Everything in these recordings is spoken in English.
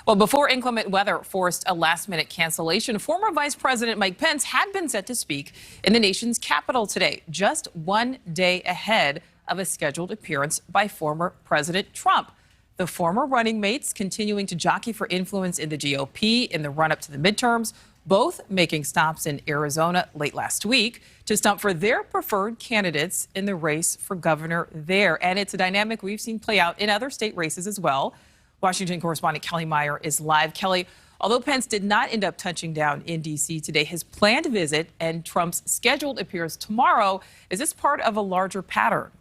Well, before inclement weather forced a last-minute cancellation, former Vice President Mike Pence had been set to speak in the nation's capital today, just one day ahead of a scheduled appearance by former President Trump. The former running mates continuing to jockey for influence in the GOP in the run-up to the midterms, both making stops in Arizona late last week to stump for their preferred candidates in the race for governor there. And it's a dynamic we've seen play out in other state races as well. Washington correspondent Kelly Meyer is live. Kelly, although Pence did not end up touching down in D.C. today, his planned visit and Trump's scheduled appearance tomorrow, is this part of a larger pattern?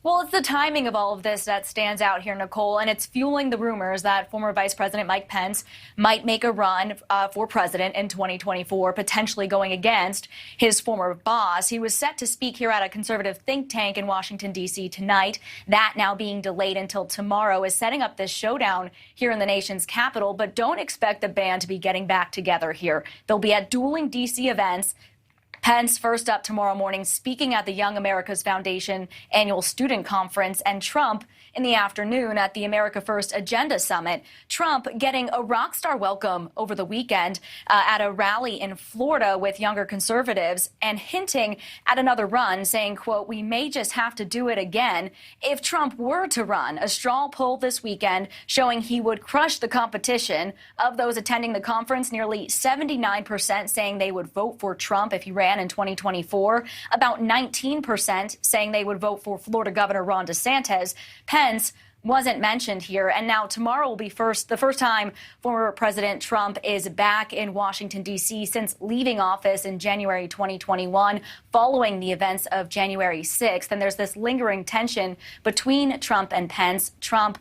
Well, it's the timing of all of this that stands out here, Nicole, and it's fueling the rumors that former Vice President Mike Pence might make a run for president in 2024, potentially going against his former boss. He was set to speak here at a conservative think tank in Washington, D.C. tonight. That now being delayed until tomorrow is setting up this showdown here in the nation's capital, but don't expect the band to be getting back together here. They'll be at dueling D.C. events. Pence first up tomorrow morning speaking at the Young America's Foundation annual student conference, and Trump in the afternoon at the America First Agenda Summit. Trump getting a rock star welcome over the weekend at a rally in Florida with younger conservatives and hinting at another run, saying, quote, "We may just have to do it again if Trump were to run." A straw poll this weekend showing he would crush the competition. Of those attending the conference, nearly 79% saying they would vote for Trump if he ran in 2024. About 19% saying they would vote for Florida Governor Ron DeSantis. Pence wasn't mentioned here, and now tomorrow will be the first time former President Trump is back in Washington, D.C. since leaving office in January 2021 following the events of January 6th. And there's this lingering tension between Trump and Pence. Trump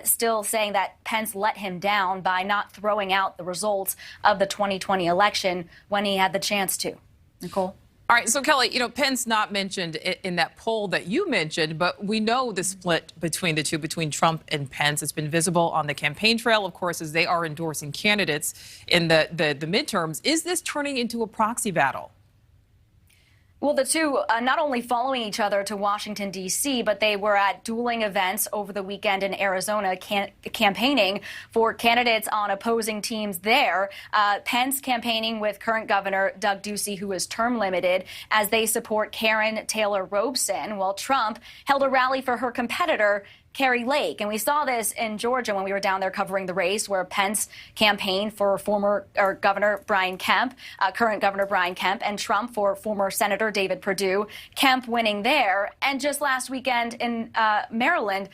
still saying that Pence let him down by not throwing out the results of the 2020 election when he had the chance to. Nichole? All right, so Kelly, Pence not mentioned in that poll that you mentioned, but we know the split between the two, between Trump and Pence. It's been visible on the campaign trail, of course, as they are endorsing candidates in the midterms. Is this turning into a proxy battle? Well, the two not only following each other to Washington, D.C., but they were at dueling events over the weekend in Arizona campaigning for candidates on opposing teams there. Pence campaigning with current Governor Doug Ducey, who is term limited, as they support Karen Taylor Robson, while Trump held a rally for her competitor, Kari Lake. And we saw this in Georgia when we were down there covering the race, where Pence campaigned for Governor Brian Kemp, current Governor Brian Kemp, and Trump for former Senator David Perdue, Kemp winning there. And just last weekend in Maryland,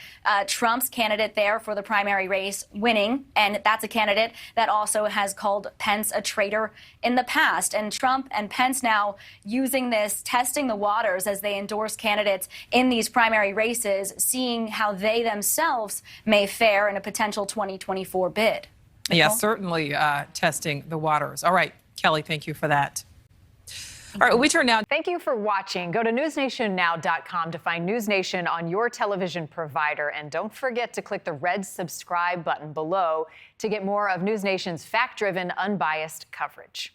Trump's candidate there for the primary race winning. And that's a candidate that also has called Pence a traitor in the past. And Trump and Pence now using this, testing the waters as they endorse candidates in these primary races, seeing how they themselves may fare in a potential 2024 bid. Nichole? Yes, certainly testing the waters. All right, Kelly, thank you for that. All right, we turn now. Thank you for watching. Go to newsnationnow.com to find NewsNation on your television provider. And don't forget to click the red subscribe button below to get more of NewsNation's fact-driven, unbiased coverage.